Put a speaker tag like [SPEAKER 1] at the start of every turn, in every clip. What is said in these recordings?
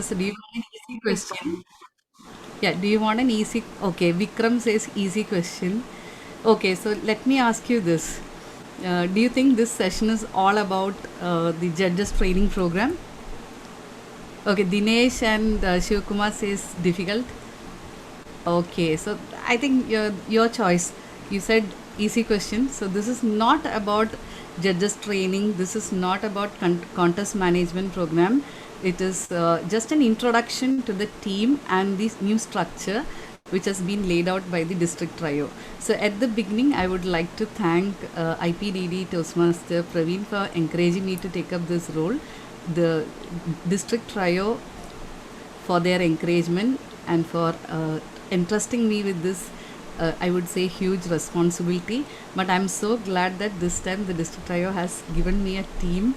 [SPEAKER 1] So do you want an easy question? Yeah, do you want an easy? Okay, Vikram says easy question. Okay, so let me ask you this. Do you think this session is all about the judges training program? Okay, Dinesh and Shiv Kumar says difficult. Okay, so I think your choice. You said easy question. So this is not about judges training. This is not about contest management program. It is just an introduction to the team and this new structure which has been laid out by the district trio. So at the beginning, I would like to thank IPDD Toastmaster Praveen for encouraging me to take up this role. The district trio for their encouragement and for entrusting me with this, I would say, huge responsibility. But I'm so glad that this time the district trio has given me a team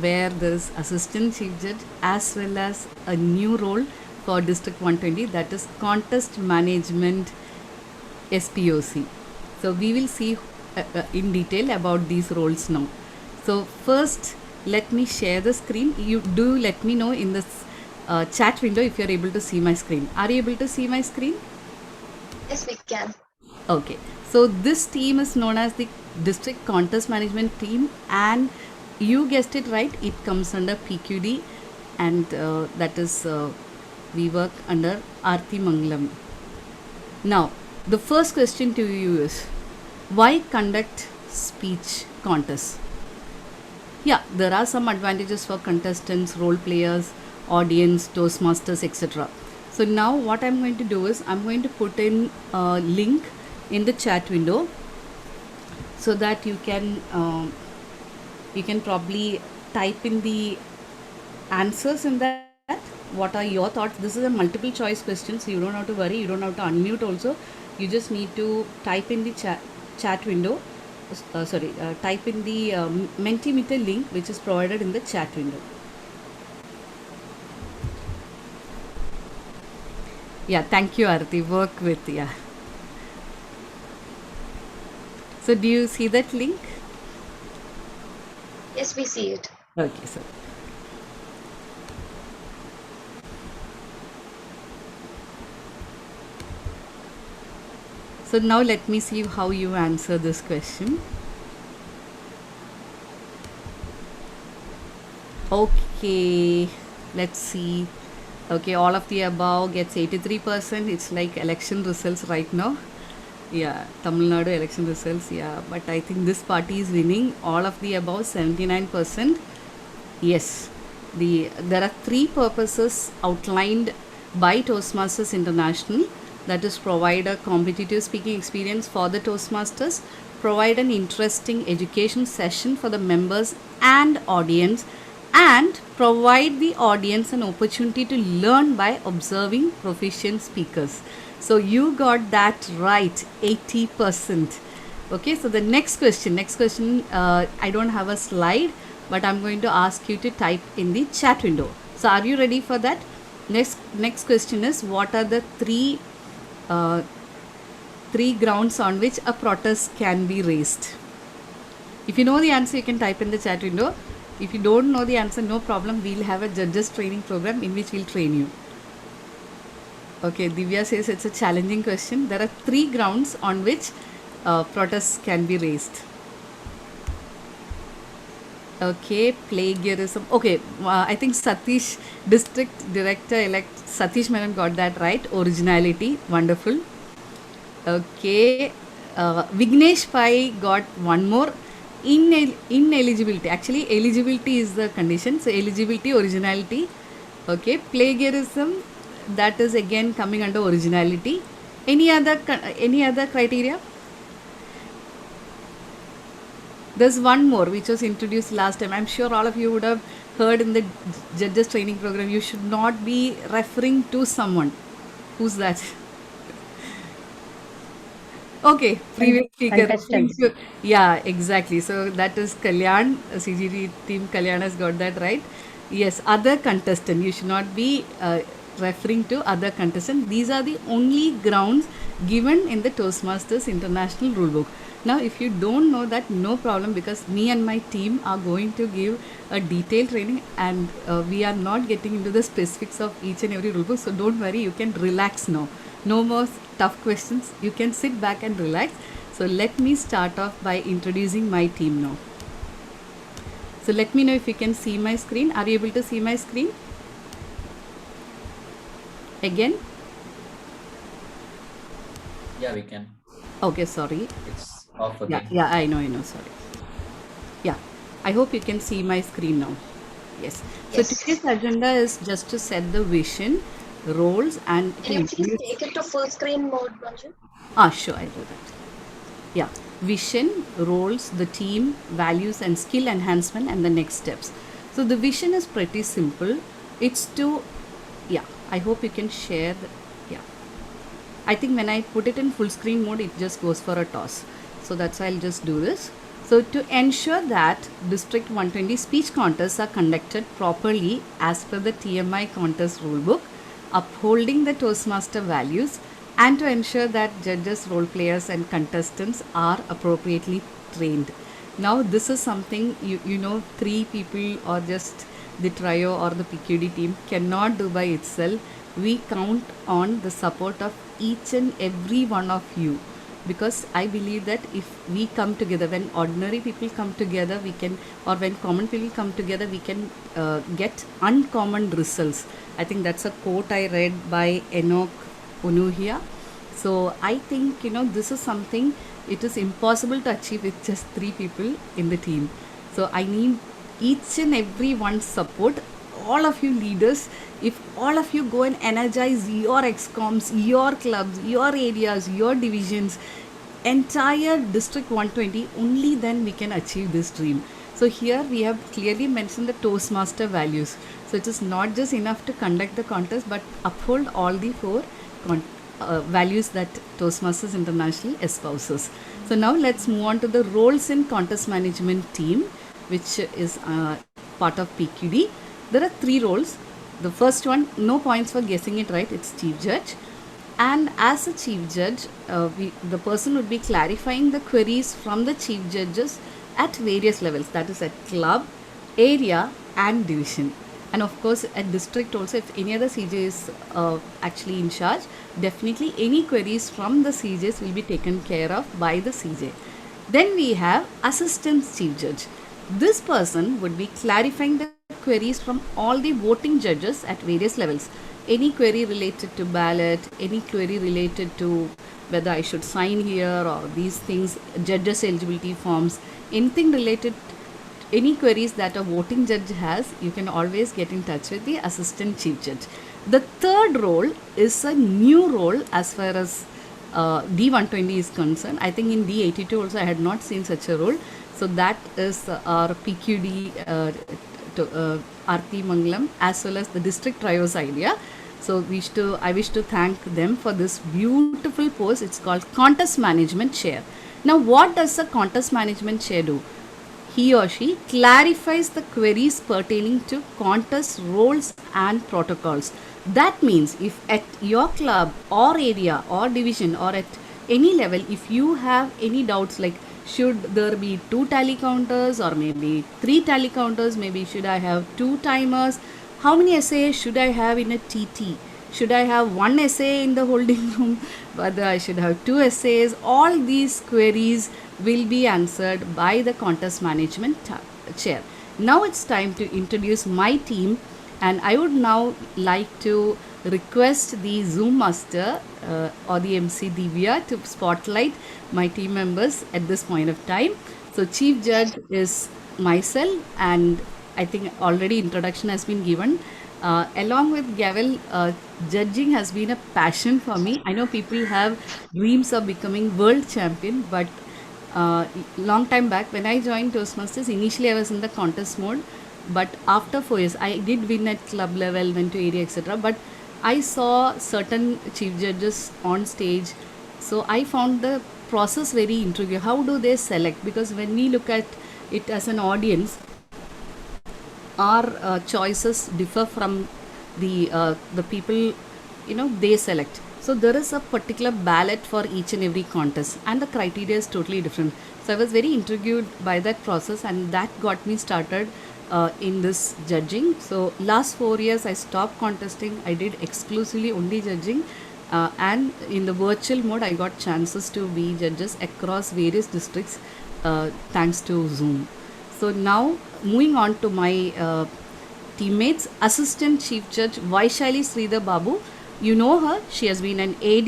[SPEAKER 1] where there is assistant chief judge as well as a new role for district 120, that is contest management SPOC. So we will see in detail about these roles now. So first, let me share the screen. You do let me know in this chat window if you are able to see my screen. Are you able to see my screen?
[SPEAKER 2] Yes, we can.
[SPEAKER 1] Okay. So this team is known as the District Contest Management Team, and you guessed it right. It comes under PQD, and that is we work under Aarti Mangalam. Now, the first question to you is, why conduct speech contests? Yeah, there are some advantages for contestants, role players, audience, toastmasters, etc. So now what I'm going to do is I'm going to put in a link in the chat window so that you can probably type in the answers in that. What are your thoughts? This is a multiple choice question, so you don't have to worry. You don't have to unmute also. You just need to type in the chat window. Type in the Mentimeter link which is provided in the chat window. Yeah, thank you, Arati. Work with, yeah. So do you see that link?
[SPEAKER 2] Yes, we see it.
[SPEAKER 1] Okay, so now let me see how you answer this question. Okay, let's see. Okay, all of the above gets 83%. It's like election results right now. Yeah, Tamil Nadu election results. Yeah, but I think this party is winning. All of the above 79%. Yes, there are three purposes outlined by Toastmasters International, that is provide a competitive speaking experience for the Toastmasters, provide an interesting education session for the members and audience, and provide the audience an opportunity to learn by observing proficient speakers. So you got that right, 80%. Okay, so the next question, I don't have a slide, but I'm going to ask you to type in the chat window. So are you ready for that? Next question is, what are the uh, three grounds on which a protest can be raised? If you know the answer, you can type in the chat window. If you don't know the answer, no problem. We'll have a judges training program in which we'll train you. Okay, Divya says it's a challenging question. There are three grounds on which protests can be raised. Okay, plagiarism. Okay, I think Satish, District Director elect Satish Menon got that right. Originality, wonderful. Okay, Vignesh Pai got one more. Ineligibility. Actually, eligibility is the condition. So, eligibility, originality. Okay, plagiarism, that is again coming under originality. Any other criteria? There's one more which was introduced last time. I'm sure all of you would have heard in the judges training program. You should not be referring to someone. Who's that? Okay, previous speaker.
[SPEAKER 3] Contestants.
[SPEAKER 1] Yeah, exactly. So that is Kalyan. CGD team Kalyan has got that right. Yes, other contestant. You should not be referring to other contestant. These are the only grounds given in the Toastmasters International Rulebook. Now, if you don't know that, no problem, because me and my team are going to give a detailed training, and we are not getting into the specifics of each and every rule book. So don't worry, you can relax now. No more tough questions. You can sit back and relax. So let me start off by introducing my team now. So let me know if you can see my screen. Are you able to see my screen? Again?
[SPEAKER 3] Yeah, we can.
[SPEAKER 1] Okay, sorry.
[SPEAKER 3] It's off
[SPEAKER 1] Yeah,
[SPEAKER 3] again.
[SPEAKER 1] yeah, I know, sorry. Yeah, I hope you can see my screen now. Yes. So
[SPEAKER 2] Yes.
[SPEAKER 1] today's agenda is just to set the vision, roles, and to
[SPEAKER 2] Can you please
[SPEAKER 1] introduce.
[SPEAKER 2] take it to full screen mode, Manju?
[SPEAKER 1] Sure, I'll do that. Yeah, vision, roles, the team, values, and skill enhancement, and the next steps. So the vision is pretty simple. It's to, yeah, I hope you can share the, yeah. I think when I put it in full screen mode, it just goes for a toss. So that's why I'll just do this. So to ensure that District 120 speech contests are conducted properly as per the TMI contest rulebook, upholding the Toastmaster values, and to ensure that judges, role players, and contestants are appropriately trained. Now, this is something you know, three people or just the trio or the PQD team cannot do by itself. We count on the support of each and every one of you, because I believe that if we come together, when ordinary people come together, we can, or when common people come together, we can get uncommon results. I think that's a quote I read by Enoch Onuhia. So I think, you know, this is something it is impossible to achieve with just three people in the team. So I need each and every one's support. All of you leaders, if all of you go and energize your excoms, your clubs, your areas, your divisions, entire District 120, only then we can achieve this dream. So here we have clearly mentioned the Toastmaster values. So it is not just enough to conduct the contest, but uphold all the four values that Toastmasters International espouses. So now let's move on to the roles in contest management team, which is part of PQD. There are three roles. The first one, no points for guessing it right, it's chief judge. And as a chief judge, the person would be clarifying the queries from the chief judges at various levels, that is at club, area, and division. And of course, at district also, if any other CJ is actually in charge, definitely any queries from the CJs will be taken care of by the CJ. Then we have assistant chief judge. This person would be clarifying the queries from all the voting judges at various levels. Any query related to ballot, any query related to whether I should sign here or these things, judges eligibility forms, anything related, any queries that a voting judge has, you can always get in touch with the assistant chief judge. The third role is a new role as far as D120 is concerned. I think in D82 also I had not seen such a role. So that is our PQD Aarti Mangalam as well as the district trios idea. So I wish to thank them for this beautiful post. It's called Contest Management Chair. Now, what does a contest management chair do? He or she clarifies the queries pertaining to contest rules and protocols. That means if at your club or area or division or at any level, if you have any doubts like should there be 2 tally counters or maybe 3 tally counters, maybe should I have 2 timers, how many essays should I have in a TT? Should I have 1 essay in the holding room? Whether I should have 2 essays? All these queries will be answered by the contest management chair. Now it's time to introduce my team, and I would now like to request the Zoom master or the MC Divya to spotlight my team members at this point of time. So chief judge is myself, and I think already introduction has been given. Along with Gavel, judging has been a passion for me. I know people have dreams of becoming world champion, but long time back when I joined Toastmasters, initially I was in the contest mode, but after 4 years, I did win at club level, went to area, etc. But I saw certain chief judges on stage, so I found the process very intriguing. How do they select? Because when we look at it as an audience, our choices differ from the people, you know, they select. So there is a particular ballot for each and every contest, and the criteria is totally different. So I was very intrigued by that process, and that got me started in this judging. So last 4 years I stopped contesting. I did exclusively only judging, and in the virtual mode I got chances to be judges across various districts thanks to Zoom. So now moving on to my teammates, Assistant Chief Judge Vaishali Sridhar Babu. You know her, she has been an AD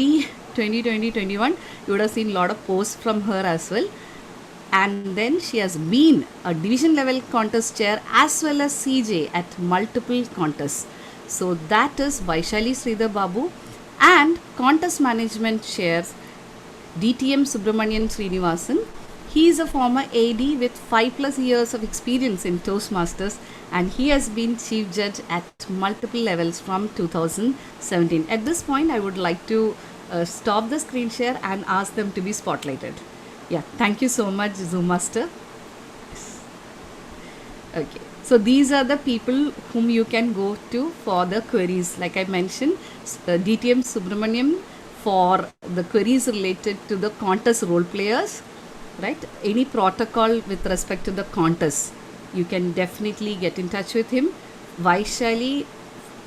[SPEAKER 1] 2020-21. You would have seen a lot of posts from her as well. And then she has been a division level contest chair as well as CJ at multiple contests. So that is Vaishali Sridhar Babu. And contest management chairs DTM Subramanian Srinivasan. He is a former AD with 5+ years of experience in Toastmasters, and he has been chief judge at multiple levels from 2017. At this point, I would like to stop the screen share and ask them to be spotlighted. Yeah, thank you so much, Zoom Master. Okay, so these are the people whom you can go to for the queries. Like I mentioned, DTM Subramaniam for the queries related to the contest role players, right? Any protocol with respect to the contest, you can definitely get in touch with him. Vaishali,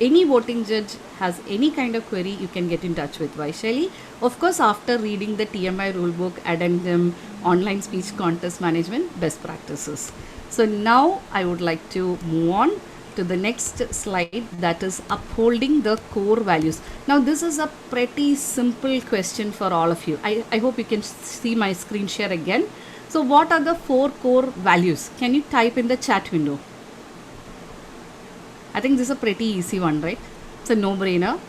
[SPEAKER 1] any voting judge has any kind of query, you can get in touch with Vaishali. Of course, after reading the TMI rulebook, addendum, online speech contest management, best practices. So now I would like to move on to the next slide, that is upholding the core values. Now this is a pretty simple question for all of you. I hope you can see my screen share again. So what are the 4 core values? Can you type in the chat window? I think this is a pretty easy one, right? It's a no-brainer.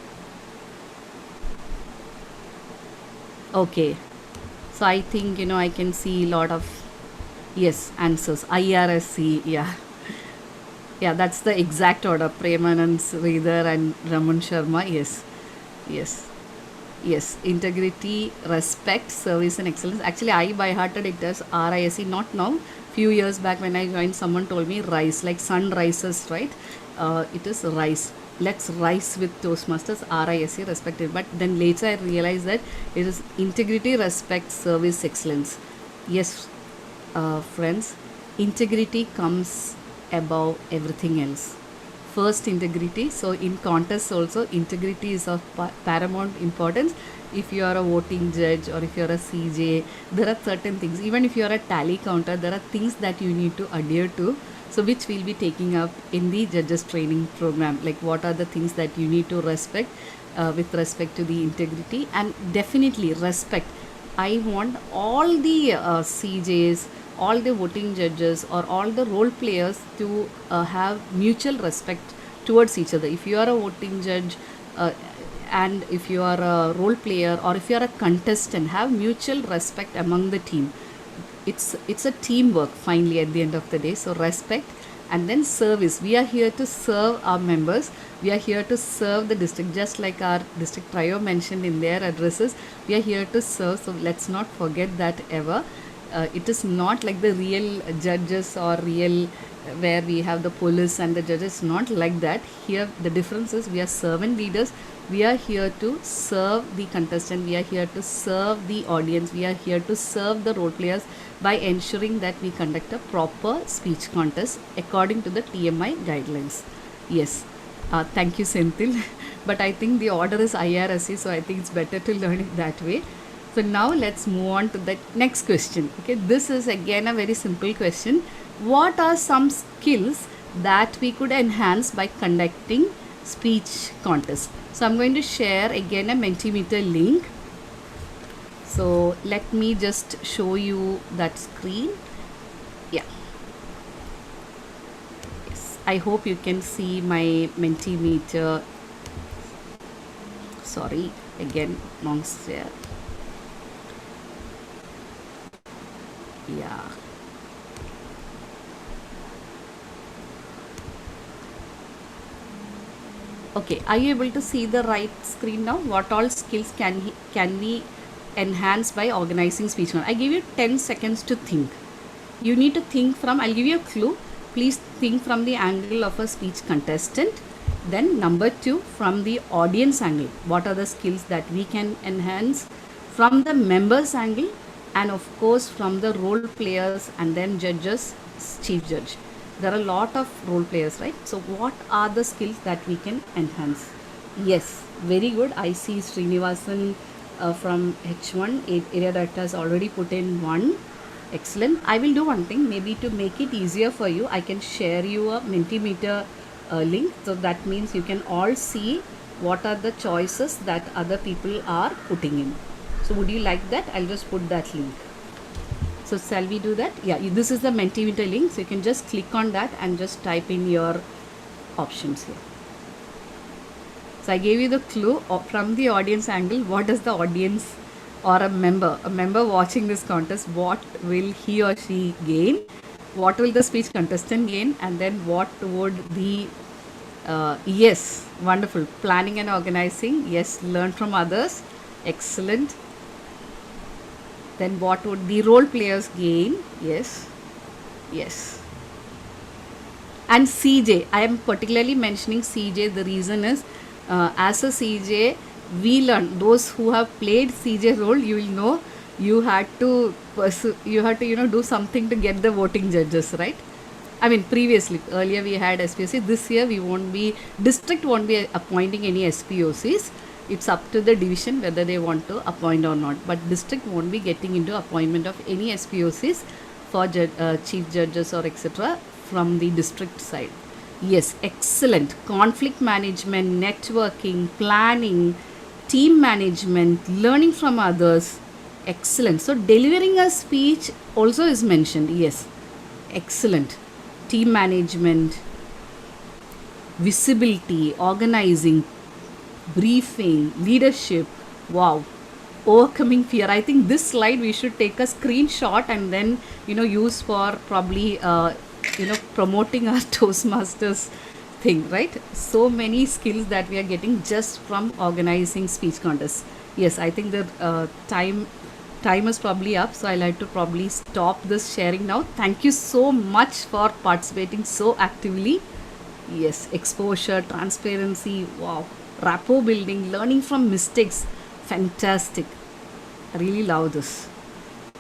[SPEAKER 1] Okay. So I think, I can see a lot of, yes, answers. IRSC, yeah. Yeah, that's the exact order. Premanand Sridhar and Raman Sharma. Yes. Integrity, respect, service, and excellence. Actually, I by hearted it as RISE. Not now. Few years back when I joined, someone told me rise, like sun rises, right? It is rise. Let's rise with Toastmasters. RISE, respected. But then later I realized that it is integrity, respect, service, excellence. Yes, friends, integrity comes above everything else. First, integrity. So in contests also, integrity is of paramount importance. If you are a voting judge or if you are a CJ, there are certain things. Even if you are a tally counter, there are things that you need to adhere to. So which we'll be taking up in the judges training program. Like what are the things that you need to respect with respect to the integrity, and definitely respect. I want all the CJs, all the voting judges or all the role players to have mutual respect towards each other. If you are a voting judge and if you are a role player or if you are a contestant, have mutual respect among the team. It's a teamwork finally at the end of the day. So respect, and then service. We are here to serve our members. We are here to serve the district, just like our district trio mentioned in their addresses. We are here to serve, so let's not forget that ever. It is not like the real judges or real where we have the police and the judges, not like that. Here the difference is we are servant leaders. We are here to serve the contestant. We are here to serve the audience. We are here to serve the role players by ensuring that we conduct a proper speech contest according to the TMI guidelines. Yes. Thank you, Senthil. But I think the order is IRSC, so I think it's better to learn it that way. So now let's move on to the next question. Okay, this is again a very simple question. What are some skills that we could enhance by conducting speech contest? So I'm going to share again a Mentimeter link. So let me just show you that screen. Yeah. Yes. I hope you can see my Mentimeter. Sorry, again, monks there. Yeah. Okay, are you able to see the right screen now? What all skills can we enhance by organizing speech? I give you 10 seconds to think. You need to think from, I'll give you a clue. Please think from the angle of a speech contestant. Then number two, from the audience angle, what are the skills that we can enhance from the members angle, and of course from the role players and then judges, chief judge. There are a lot of role players, right? So what are the skills that we can enhance? Yes, very good. I see Srinivasan from H1 area that has already put in one. Excellent. I will do one thing, maybe to make it easier for you, I can share you a Mentimeter link. So that means you can all see what are the choices that other people are putting in. So would you like that? I'll just put that link. So shall we do that? Yeah, this is the Mentimeter link. So you can just click on that and just type in your options here. So I gave you the clue from the audience angle. What does the audience or a member watching this contest, what will he or she gain? What will the speech contestant gain? And then what would the yes, wonderful, planning and organizing, yes, learn from others, excellent. Then what would the role players gain? Yes, yes. And CJ, I am particularly mentioning CJ. The reason is, as a CJ, we learn, those who have played CJ role, you will know you had to do something to get the voting judges, right? I mean, previously, earlier we had SPOC. This year district won't be appointing any SPOCs. It's up to the division whether they want to appoint or not. But district won't be getting into appointment of any SPOCs for chief judges or etc. from the district side. Yes, excellent. Conflict management, networking, planning, team management, learning from others. Excellent. So delivering a speech also is mentioned. Yes, excellent. Team management, visibility, organizing, briefing, leadership. Wow. Overcoming fear. I think this slide we should take a screenshot and then use for probably promoting our Toastmasters thing, right? So many skills that we are getting just from organizing speech contests. Yes, I think the time is probably up, so I like to probably stop this sharing now. Thank you so much for participating so actively. Yes, exposure, transparency, wow, rapport building, learning from mistakes, fantastic. I really love this.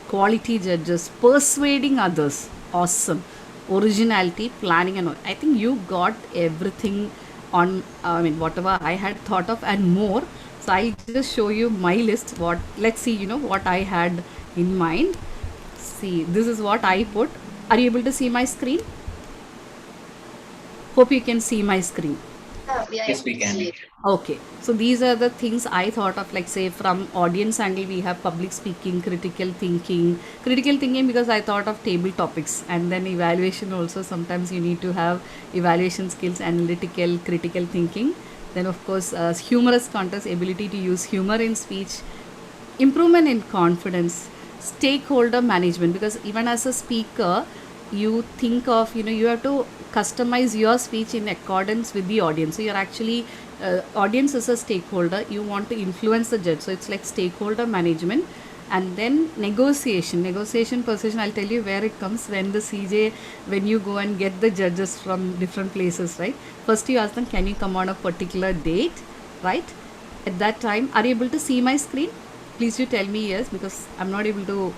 [SPEAKER 1] Quality judges, persuading others, awesome. Originality, planning, and all. I think you got everything on, whatever I had thought of and more. So I'll just show you my list. Let's see, what I had in mind. See, this is what I put. Are you able to see my screen? Hope you can see my screen.
[SPEAKER 3] Yes, we can.
[SPEAKER 1] Okay, so these are the things I thought of, like say from audience angle we have public speaking, critical thinking because I thought of table topics, and then evaluation also. Sometimes you need to have evaluation skills, analytical, critical thinking. Then of course humorous contest, ability to use humor in speech, improvement in confidence, stakeholder management, because even as a speaker you think of, you have to customize your speech in accordance with the audience. So you're actually audience is a stakeholder, you want to influence the judge, so it's like stakeholder management. And then negotiation persuasion, I'll tell you where it comes when the CJ, when you go and get the judges from different places, right? First you ask them, can you come on a particular date, right? At that time, are you able to see my screen? Please you tell me yes, because I'm not able to.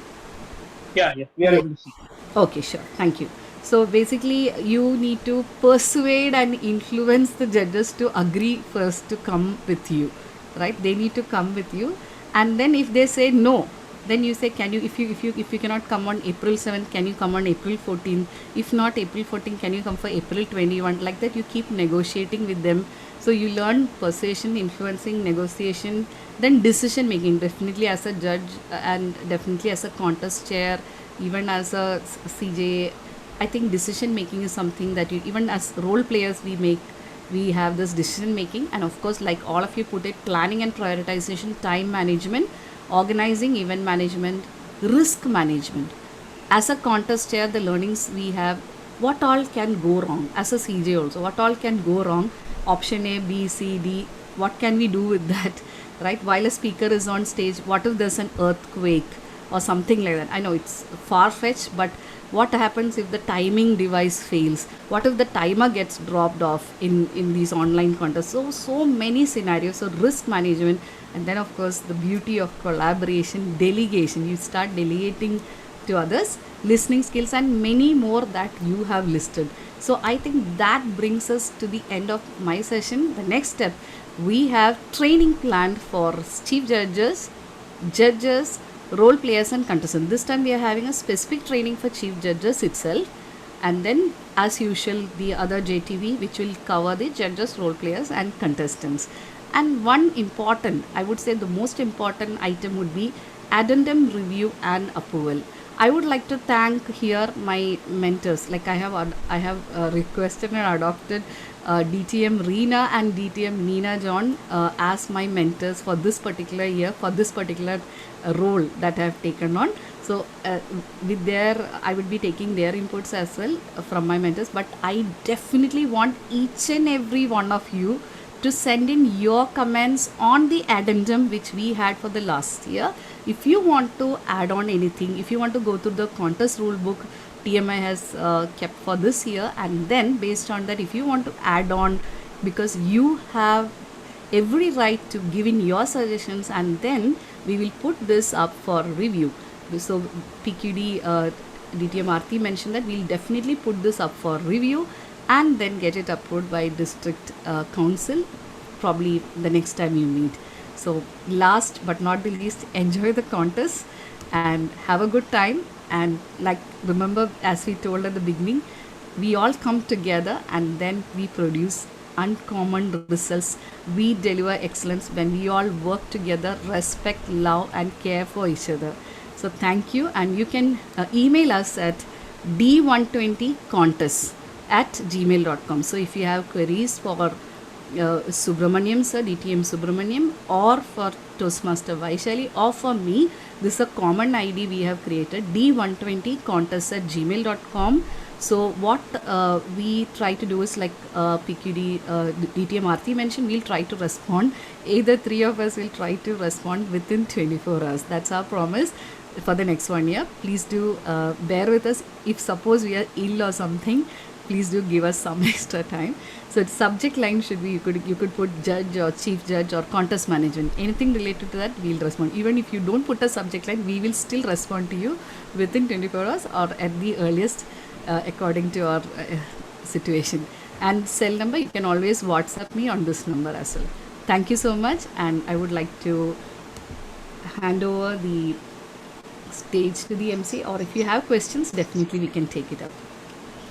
[SPEAKER 4] Yeah, we are able to see.
[SPEAKER 1] Okay, sure, thank you. So basically you need to persuade and influence the judges to agree first to come with you, right? They need to come with you, and then if they say no, then you say, can you, if you cannot come on April 7th, can you come on April 14th? If not April 14th, can you come for April 21? Like that you keep negotiating with them. So you learn persuasion, influencing, negotiation, then decision making, definitely as a judge and definitely as a contest chair, even as a CJ. I think decision making is something that you, even as role players, we have this decision making. And of course, like all of you put it, planning and prioritization, time management, organizing, event management, risk management. As a contest chair, the learnings we have, what all can go wrong. As a CJ also, what all can go wrong. Option A, B, C, D, what can we do with that, right? While a speaker is on stage, what if there's an earthquake? or something like that. I know it's far-fetched, but what happens if the timing device fails? What if the timer gets dropped off in these online contests? So many scenarios. So risk management, and then of course the beauty of collaboration, delegation. You start delegating to others, listening skills, and many more that you have listed. So I think that brings us to the end of my session. The next step, we have training planned for chief judges, role players, and contestants. This time we are having a specific training for chief judges itself, and then as usual the other JTV, which will cover the judges, role players, and contestants. And one important, I would say the most important item would be addendum review and approval. I would like to thank here my mentors. Like I have requested and adopted DTM Reena and DTM Nina John as my mentors for this particular year, for this particular role that I have taken on. So with their, I would be taking their inputs as well from my mentors. But I definitely want each and every one of you to send in your comments on the addendum which we had for the last year. If you want to add on anything, if you want to go through the contest rule book TMI has kept for this year, and then based on that, if you want to add on, because you have every right to give in your suggestions, and then we will put this up for review. So PQD DTM Aarti mentioned that we'll definitely put this up for review and then get it approved by district council probably the next time you meet. So last but not the least, enjoy the contest and have a good time. And like, remember, as we told at the beginning, we all come together and then we produce uncommon results. We deliver excellence when we all work together, respect, love, and care for each other. So thank you, and you can email us at d120contest@gmail.com. So if you have queries for Subramaniam sir, DTM Subramaniam, or for Toastmaster Vaishali, or for me, this is a common ID we have created, d120contest@gmail.com. So what we try to do is, like PQD DTM Aarti mentioned, we'll try to respond. Either three of us will try to respond within 24 hours. That's our promise for the next 1 year. Please do bear with us. If suppose we are ill or something, please do give us some extra time. So its subject line should be, you could put judge or chief judge or contest management. Anything related to that, we'll respond. Even if you don't put a subject line, we will still respond to you within 24 hours or at the earliest according to our situation. And cell number, you can always WhatsApp me on this number as well. Thank you so much, and I would like to hand over the stage to the MC, or if you have questions, definitely we can take it up.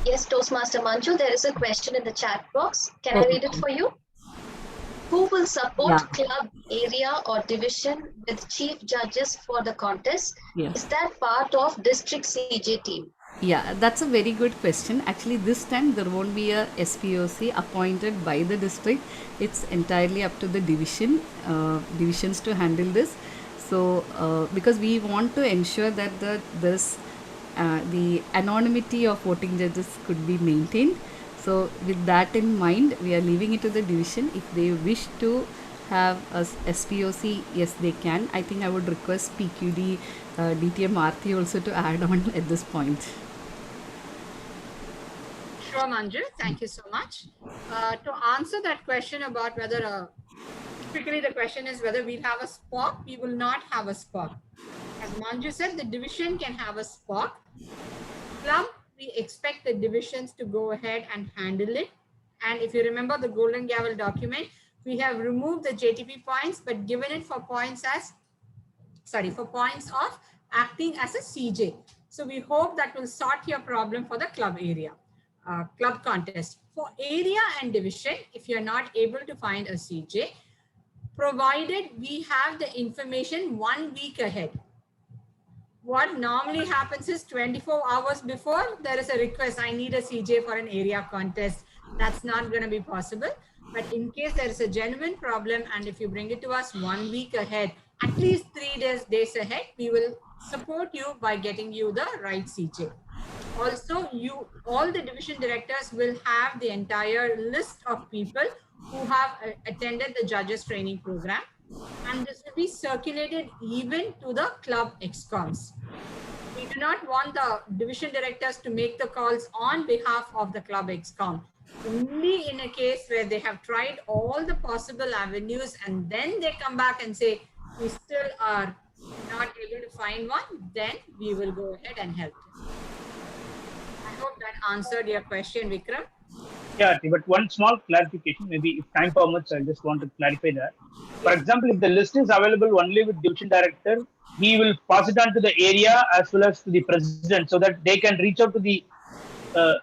[SPEAKER 2] Yes, Toastmaster Manju, there is a question in the chat box. Can I read it for you? Who will support club, area, or division with chief judges for the contest?
[SPEAKER 1] Yeah.
[SPEAKER 2] Is that part of district CJ team?
[SPEAKER 1] Yeah, that's a very good question. Actually, this time there won't be a SPOC appointed by the district. It's entirely up to the divisions to handle this. So, because we want to ensure that the anonymity of voting judges could be maintained. So with that in mind, we are leaving it to the division. If they wish to have a SPOC, yes, they can. I think I would request PQD DTM Aarti also to add on at this point.
[SPEAKER 5] Sure, Manju. Thank you so much. To answer that question about whether, typically the question is whether we'll have a SPOC. We will not have a SPOC. As Manju said, the division can have a SPOC. Club, we expect the divisions to go ahead and handle it. And if you remember the Golden Gavel document, we have removed the JTP points, but given it for points of acting as a CJ. So we hope that will sort your problem for the club area, club contest. For area and division, if you're not able to find a CJ, provided we have the information 1 week ahead. What normally happens is 24 hours before, there is a request, I need a CJ for an area contest. That's not going to be possible. But in case there is a genuine problem, and if you bring it to us 1 week ahead, at least 3 days ahead, we will support you by getting you the right CJ. Also, all the division directors will have the entire list of people who have attended the judges training program. and this will be circulated even to the club excoms. We do not want the division directors to make the calls on behalf of the club excom. Only in a case where they have tried all the possible avenues and then they come back and say, we still are not able to find one, then we will go ahead and help them. I hope that answered your question, Vikram.
[SPEAKER 4] Yeah, but one small clarification, maybe if time permits, I just want to clarify that. For example, if the list is available only with division director, he will pass it on to the area as well as to the president so that they can reach out to the uh,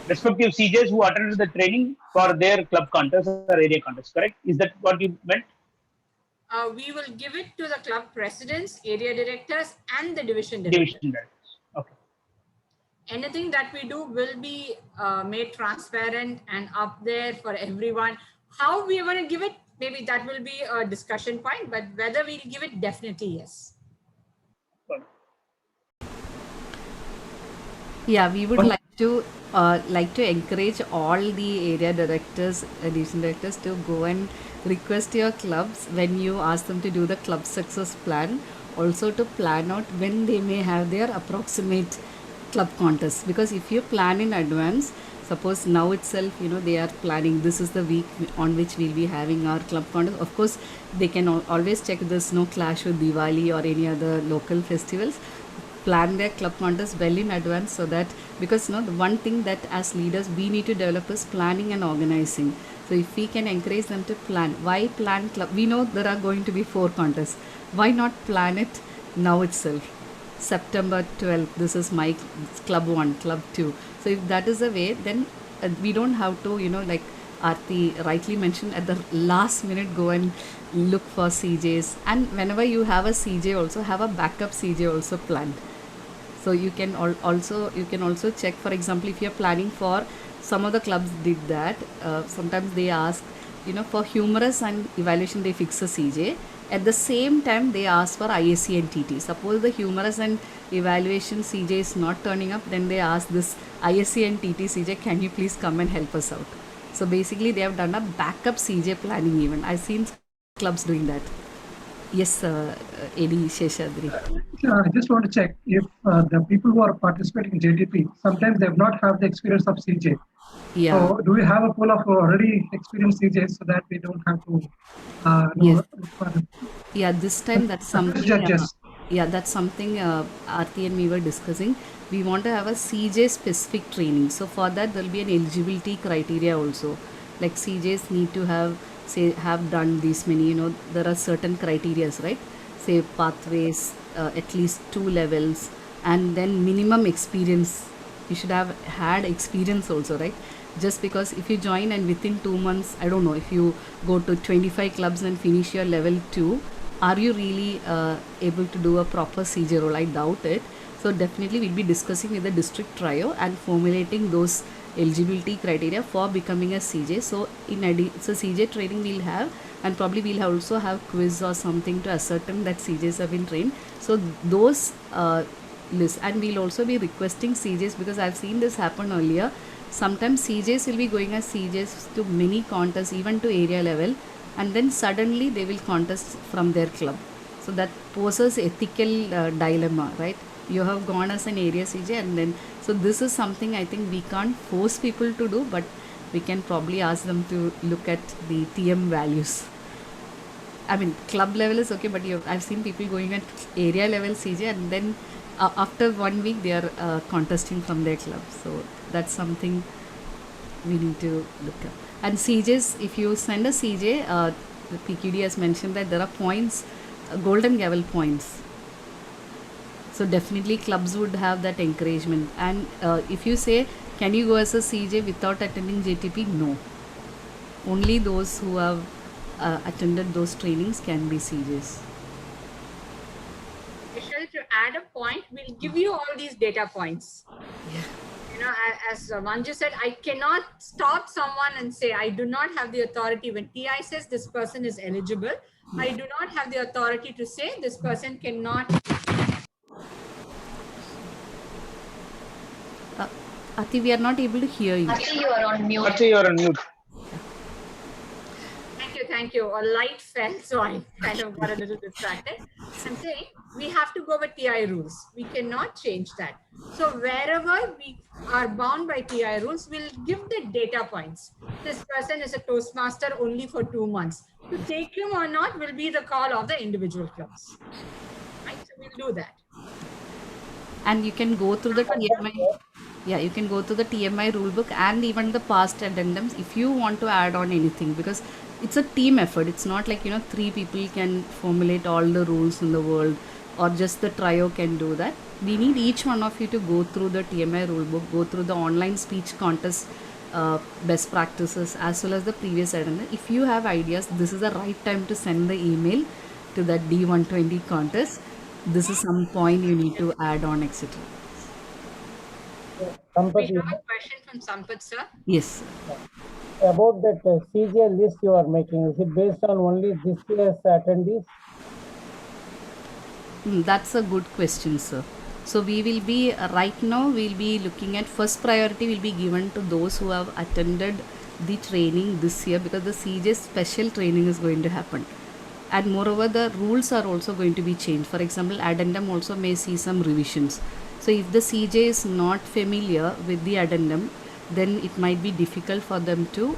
[SPEAKER 4] respective CJs who attended the training for their club contests or area contests, correct? Is that what you meant?
[SPEAKER 5] We will give it to the club presidents, area directors, and the division directors.
[SPEAKER 4] Division directors. Okay.
[SPEAKER 5] Anything that we do will be made transparent and up there for everyone. How we are going to give it, maybe that will be a discussion point, but whether we'll give it, definitely yes.
[SPEAKER 1] Yeah, we would like to encourage all the area directors, division directors to go and request your clubs when you ask them to do the club success plan, also to plan out when they may have their approximate club contest. Because if you plan in advance, suppose now itself, they are planning this is the week on which we'll be having our club contest. Of course, they can always check there's no clash with Diwali or any other local festivals. Plan their club contest well in advance, so that, because the one thing that as leaders we need to develop is planning and organizing. So if we can encourage them to plan, why plan club? We know there are going to be 4 contests. Why not plan it now itself? September 12th, this is my club 1, club 2. So if that is the way, then we don't have to, like Aarti rightly mentioned, at the last minute go and look for CJs. And whenever you have a CJ, also have a backup CJ also planned. So you can also check, for example, if you're planning for, some of the clubs did that. Sometimes they ask, for humorous and evaluation, they fix a CJ. At the same time, they ask for ISC and TT. Suppose the humorous and evaluation CJ is not turning up, then they ask this ISC and TT CJ, can you please come and help us out? So basically, they have done a backup CJ planning even. I've seen clubs doing that. Yes, AD Sheshadri.
[SPEAKER 6] I just want to check if the people who are participating in JTP, sometimes they have not have the experience of CJ.
[SPEAKER 1] Yeah.
[SPEAKER 6] So do we have a pool of already experienced CJs so that we don't have to
[SPEAKER 1] Yes. Yeah, this time that's something.
[SPEAKER 6] Judges.
[SPEAKER 1] That's something Aarti and me were discussing. We want to have a CJ specific training. So for that, there will be an eligibility criteria also. Like CJs need to have done these many, there are certain criterias, right? Say pathways, at least 2 levels, and then minimum experience. You should have had experience also, right? Just because if you join and within 2 months, I don't know, if you go to 25 clubs and finish your level 2, are you really able to do a proper CJ role? I doubt it. So definitely we'll be discussing with the district trio and formulating those eligibility criteria for becoming a CJ. So so CJ training we'll have, and probably we'll also have quiz or something to ascertain that CJs have been trained. So those lists, and we'll also be requesting CJs, because I've seen this happen earlier. Sometimes CJs will be going as CJs to mini contests, even to area level, and then suddenly they will contest from their club. So that poses ethical dilemma, right? You have gone as an area CJ, and then, so this is something I think we can't force people to do, but we can probably ask them to look at the TM values. I mean, club level is okay, but I've seen people going at area level CJ, and then after 1 week they are contesting from their club. So that's something we need to look at. And CJs, if you send a CJ, the PQD has mentioned that there are points, golden gavel points. So definitely clubs would have that encouragement. And if you say, can you go as a CJ without attending JTP? No. Only those who have attended those trainings can be CJs.
[SPEAKER 5] Michelle, to add a point, we'll give you all these data points.
[SPEAKER 1] Yeah.
[SPEAKER 5] As Manju said, I cannot stop someone and say, I do not have the authority. When TI says this person is eligible, I do not have the authority to say this person cannot.
[SPEAKER 1] Aarti, we are not able to hear you.
[SPEAKER 2] Aarti, you are on mute.
[SPEAKER 4] Aarti, you are on mute.
[SPEAKER 5] And Thank you. A light fell, so I kind of got a little distracted. I'm saying we have to go with TI rules. We cannot change that. So wherever we are bound by TI rules, we'll give the data points. This person is a Toastmaster only for 2 months. To take him or not will be the call of the individual clubs. Right? So we'll do that.
[SPEAKER 1] And you can go through the TMI. Yeah, you can go through the TMI rulebook and even the past addendums if you want to add on anything, because it's a team effort. It's not like, 3 people can formulate all the rules in the world, or just the trio can do that. We need each one of you to go through the TMI rulebook, go through the online speech contest best practices, as well as the previous addendum. If you have ideas, this is the right time to send the email to that D120 contest. This is some point you need to add on, etc.
[SPEAKER 5] We have a question from Sampath, sir.
[SPEAKER 1] Yes.
[SPEAKER 7] About that CJ list you are making, is it based on only this year's attendees?
[SPEAKER 1] That's a good question, sir. So we will be, right now, we'll be looking at first priority will be given to those who have attended the training this year, because the CJ special training is going to happen. And moreover, the rules are also going to be changed. For example, addendum also may see some revisions. So if the CJ is not familiar with the addendum, then it might be difficult for them to,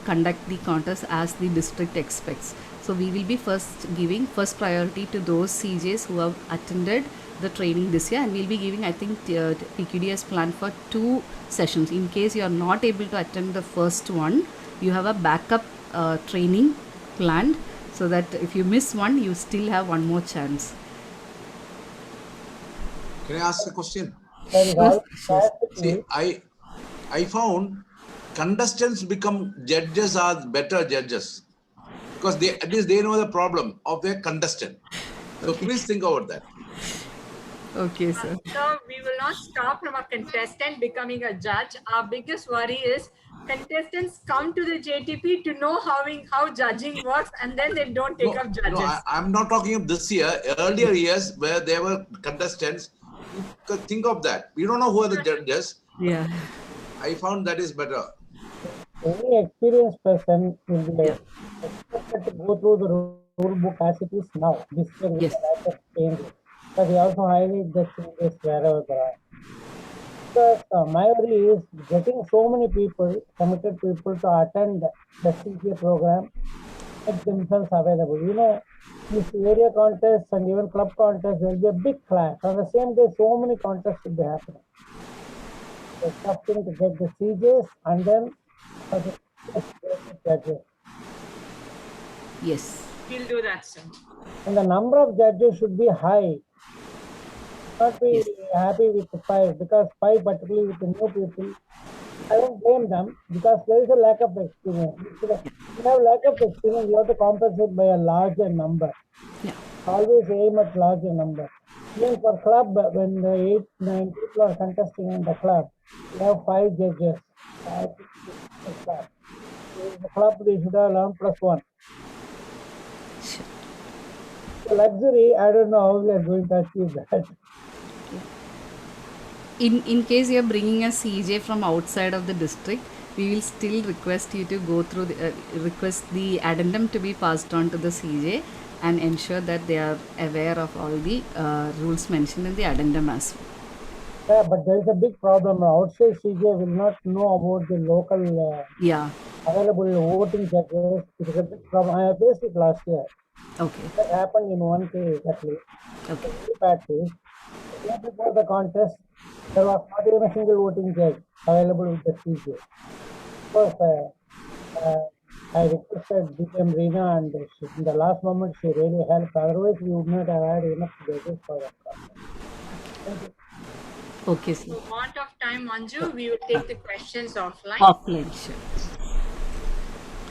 [SPEAKER 1] conduct the contest as the district expects. So we will be giving first priority to those CJs who have attended the training this year, and we'll be giving, I think, PQD has planned for 2 sessions. In case you are not able to attend the first one, you have a backup training planned, so that if you miss one, you still have one more chance.
[SPEAKER 8] Can I ask a question?
[SPEAKER 1] Sure.
[SPEAKER 8] See, I found contestants become judges are better judges, because at least they know the problem of their contestant. So please think about that.
[SPEAKER 1] Okay, sir.
[SPEAKER 5] So we will not stop from a contestant becoming a judge. Our biggest worry is contestants come to the JTP to know how judging works, and then they don't take up judges.
[SPEAKER 8] No, I'm not talking of this year. Earlier years where there were contestants, you could think of that. We don't know who are the judges.
[SPEAKER 1] Yeah.
[SPEAKER 8] I found that is better.
[SPEAKER 7] Any experienced person will be expected to go through the rule book as it is now. This year we
[SPEAKER 1] Yes.
[SPEAKER 7] have to change it. But we also highlight the changes wherever there are. Because my worry is getting so many people, committed people, to attend the CJ program, make themselves available. This area contests and even club contests, there will be a big clash. On the same day, so many contests will be happening. It's tough thing to get the CJs and then for the judges.
[SPEAKER 1] Yes.
[SPEAKER 5] We'll do that, sir.
[SPEAKER 7] And the number of judges should be high. Not be happy with 5, because 5, particularly with the new people, I don't blame them, because there is a lack of experience. If you have lack of experience, you have to compensate by a larger number.
[SPEAKER 1] Yeah.
[SPEAKER 7] Always aim at larger number. Even for club, when the 8, 9 people are contesting in the club, you have 5 judges. In the club, they should have 11 plus 1.
[SPEAKER 1] Sure.
[SPEAKER 7] The luxury, I don't know how we are going to achieve that.
[SPEAKER 1] In case you are bringing a CJ from outside of the district, we will still request you to go through request the addendum to be passed on to the CJ, and ensure that they are aware of all the rules mentioned in the addendum as well.
[SPEAKER 7] Yeah, but there is a big problem. Outside CJ will not know about the local available voting judges. It is a big problem. I faced it last year.
[SPEAKER 1] Okay.
[SPEAKER 7] That happened in one case at least.
[SPEAKER 1] Okay.
[SPEAKER 7] Very bad case. Just before the contest, there was not even a single voting judge available with the CJ. Of course, I requested DPM Reena, and in the last moment she really helped. Otherwise, we would not have had enough judges for that contest. Thank you.
[SPEAKER 1] Okay, sir.
[SPEAKER 5] For want of time, Manju, we will take the questions offline.
[SPEAKER 1] Offline, sure.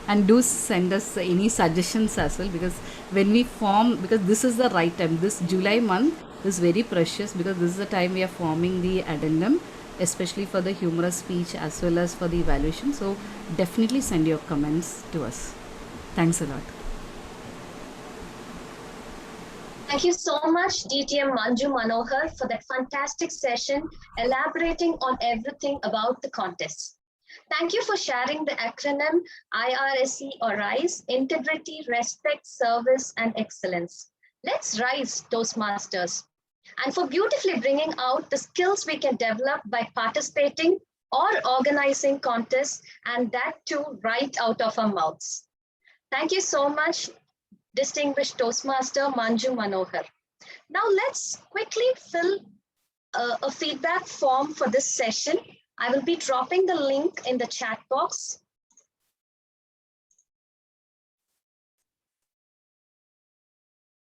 [SPEAKER 1] And do send us any suggestions as well, because when we form, because this is the right time, this July month is very precious, because this is the time we are forming the addendum, especially for the humorous speech as well as for the evaluation. So definitely send your comments to us. Thanks a lot.
[SPEAKER 2] Thank you so much, DTM Manju Manohar, for that fantastic session elaborating on everything about the contest. Thank you for sharing the acronym IRSE or RISE, Integrity, Respect, Service, and Excellence. Let's rise, Toastmasters, and for beautifully bringing out the skills we can develop by participating or organizing contests, and that too right out of our mouths. Thank you so much, distinguished Toastmaster Manju Manohar. Now let's quickly fill a feedback form for this session. I will be dropping the link in the chat box.